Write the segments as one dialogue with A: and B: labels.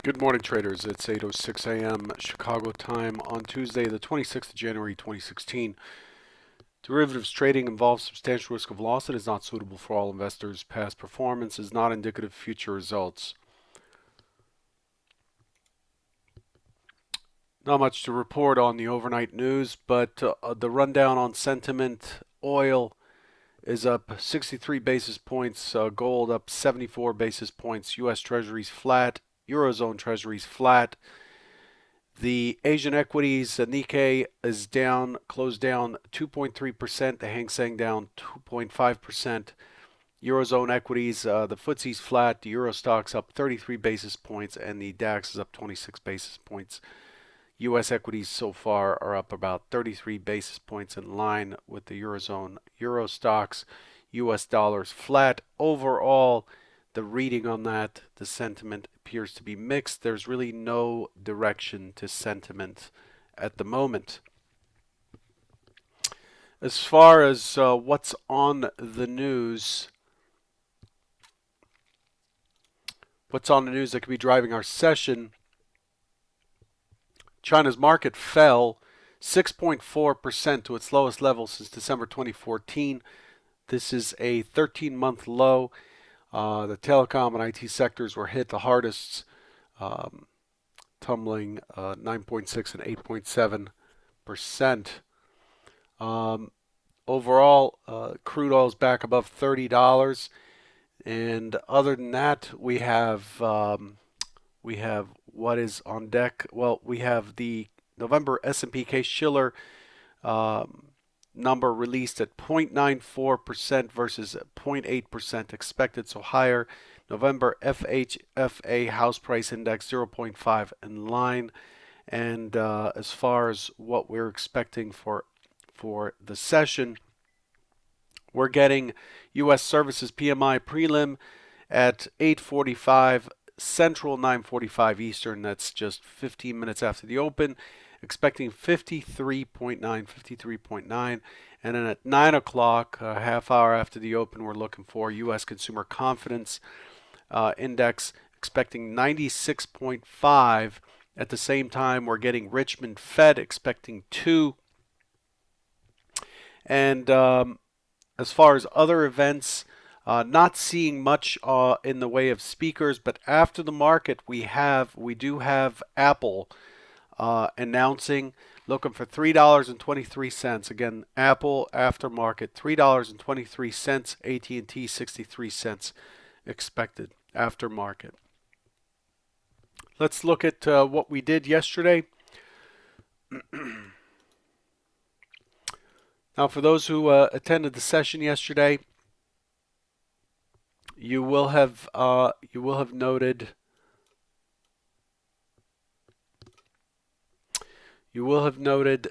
A: Good morning, traders. It's 8:06 a.m. Chicago time on Tuesday, the 26th of January, 2016. Derivatives trading involves substantial risk of loss and is not suitable for all investors. Past performance is not indicative of future results. Not much to report on the overnight news, but the rundown on sentiment. Oil is up 63 basis points, gold up 74 basis points, U.S. Treasuries flat, Eurozone Treasuries flat. The Asian equities, the Nikkei is down, closed down 2.3%, the Hang Seng down 2.5%. Eurozone equities, the FTSE's flat, the Euro Stoxx up 33 basis points, and the DAX is up 26 basis points. U.S. equities so far are up about 33 basis points in line with the Eurozone. Euro Stoxx, U.S. dollars flat. Overall, the reading on that, the sentiment appears to be mixed. There's really no direction to sentiment at the moment. As far as what's on the news, that could be driving our session, China's market fell 6.4% to its lowest level since December 2014. This is a 13-month low. The telecom and IT sectors were hit the hardest, tumbling 9.6 and 8.7%. Overall, crude oil is back above $30, and other than that, we have what is on deck. Well, we have the November S&P Case-Shiller number released at 0.94% versus 0.8% expected, so higher. November FHFA house price index 0.5 in line. And as far as what we're expecting for the session, we're getting U.S. Services PMI prelim at 8:45 Central, 9:45 Eastern. That's just 15 minutes after the open. Expecting 53.9, 53.9. And then at 9 o'clock, a half hour after the open, we're looking for U.S. Consumer Confidence Index, expecting 96.5. At the same time, we're getting Richmond Fed, expecting 2. And as far as other events, not seeing much in the way of speakers, but after the market, we do have Apple announcing, looking for $3.23. Again, Apple aftermarket $3.23. AT&T 63 cents expected aftermarket. Let's look at what we did yesterday. Now, for those who attended the session yesterday, you will have noted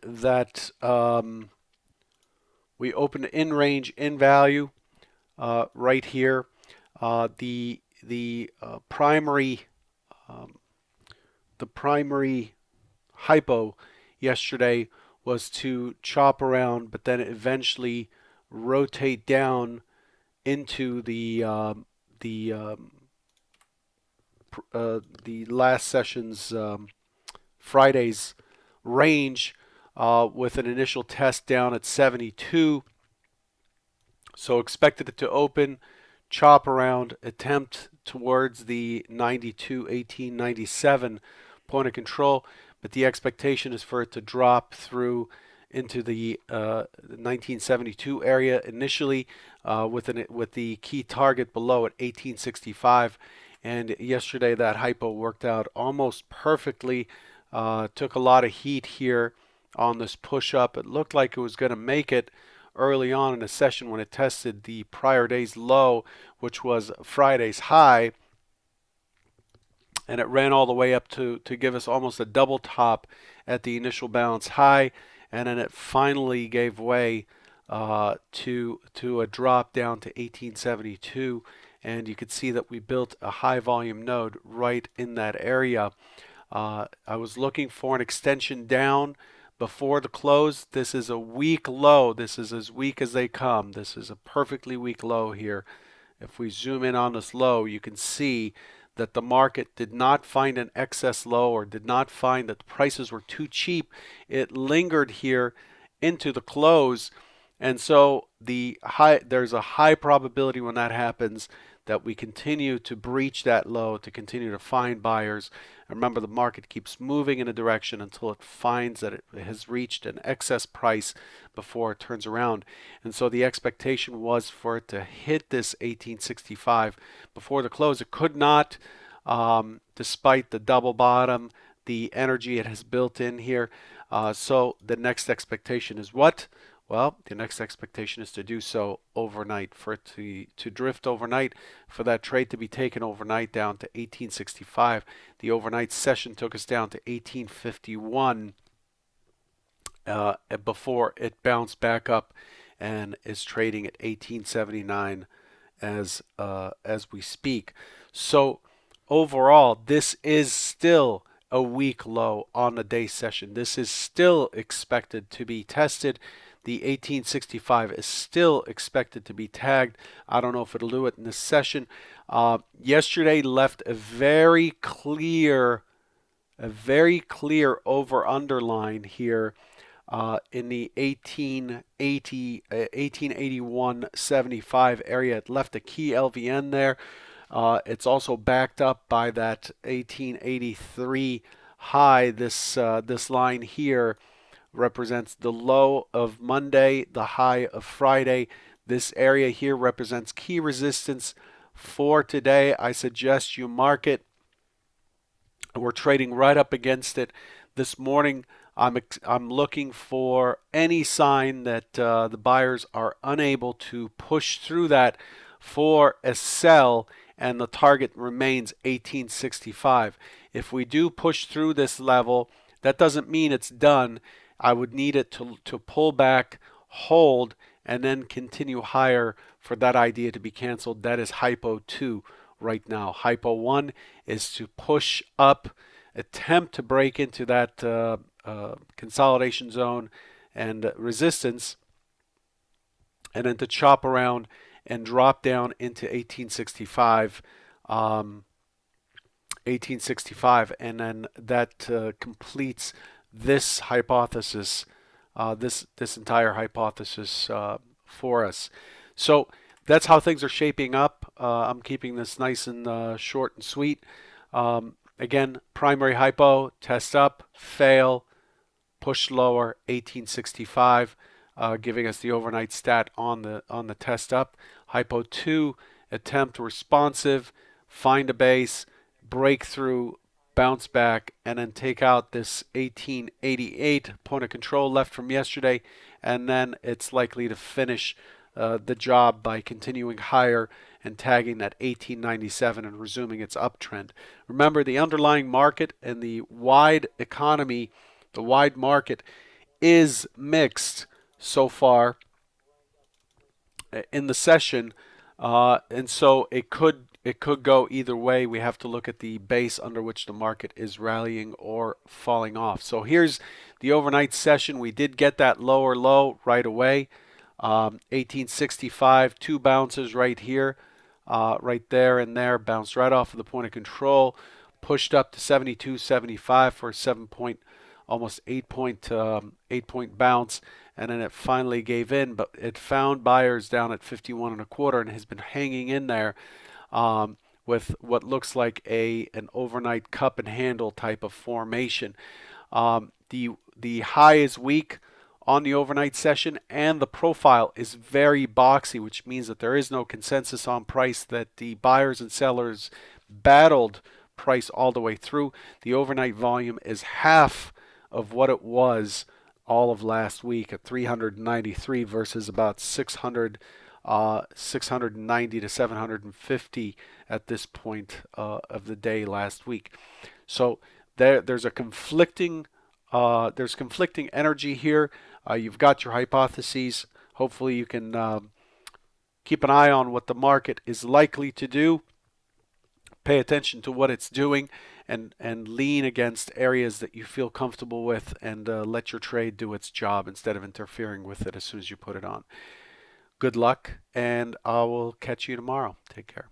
A: that we opened in range in value right here. The primary hypo yesterday was to chop around, but then eventually rotate down into the last session's Friday's range with an initial test down at 72. So expected it to open, chop around, attempt towards the 92, 18, 97 point of control, but the expectation is for it to drop through into the 1972 area initially, with the key target below at 1865. And yesterday that hypo worked out almost perfectly. Took a lot of heat here on this push up. It looked like it was going to make it early on in the session when it tested the prior day's low, which was Friday's high, and it ran all the way up to give us almost a double top at the initial balance high, and then it finally gave way to a drop down to 1872, and you could see that we built a high volume node right in that area. I was looking for an extension down before the close. This is a weak low. This is as weak as they come. This is a perfectly weak low here. If we zoom in on this low, you can see that the market did not find an excess low or did not find that the prices were too cheap. It lingered here into the close. And so there's a high probability when that happens that we continue to breach that low, to continue to find buyers. And remember, the market keeps moving in a direction until it finds that it has reached an excess price before it turns around. And so the expectation was for it to hit this 1865 before the close. It could not, despite the double bottom, the energy it has built in here. So the next expectation is what? Well, the next expectation is to do so overnight, for it to drift overnight, for that trade to be taken overnight down to 1865. The overnight session took us down to 1851 before it bounced back up and is trading at 1879 as we speak. So overall, this is still a weak low on the day session. This is still expected to be tested. The 1865 is still expected to be tagged. I don't know if it'll do it in this session. Yesterday left a very clear over underline here in the 1881.75 area. It left a key LVN there. It's also backed up by that 1883 high. This line here represents the low of Monday, the high of Friday. This area here represents key resistance for today. I suggest you mark it. We're trading right up against it this morning. I'm looking for any sign that the buyers are unable to push through that for a sell, and the target remains 1865. If we do push through this level, that doesn't mean it's done. I would need it to pull back, hold, and then continue higher for that idea to be canceled. That is hypo 2 right now. Hypo 1 is to push up, attempt to break into that consolidation zone and resistance, and then to chop around and drop down into 1865. 1865, and then that completes this hypothesis, this entire hypothesis for us. So that's how things are shaping up. I'm keeping this nice and short and sweet. Again, primary hypo, test up, fail, push lower, 1865, giving us the overnight stat on the test up. Hypo 2, attempt responsive, find a base, break through, bounce back, and then take out this 1888 point of control left from yesterday, and then it's likely to finish the job by continuing higher and tagging that 1897 and resuming its uptrend. Remember, the underlying market and the wide economy, the wide market, is mixed so far in the session, and so it could go either way. We have to look at the base under which the market is rallying or falling off. So here's the overnight session. We did get that lower low right away. 1865, two bounces right here, right there and there, bounced right off of the point of control, pushed up to 72.75 for a 7 point, almost 8 point bounce, and then it finally gave in, but it found buyers down at 51 and a quarter and has been hanging in there with what looks like an overnight cup and handle type of formation. The high is weak on the overnight session, and the profile is very boxy, which means that there is no consensus on price, that the buyers and sellers battled price all the way through. The overnight volume is half of what it was all of last week at 393 versus about 690 to 750 at this point of the day last week. So there's conflicting energy here. You've got your hypotheses. Hopefully you can keep an eye on what the market is likely to do. Pay attention to what it's doing, and lean against areas that you feel comfortable with, and let your trade do its job instead of interfering with it as soon as you put it on. Good luck, and I will catch you tomorrow. Take care.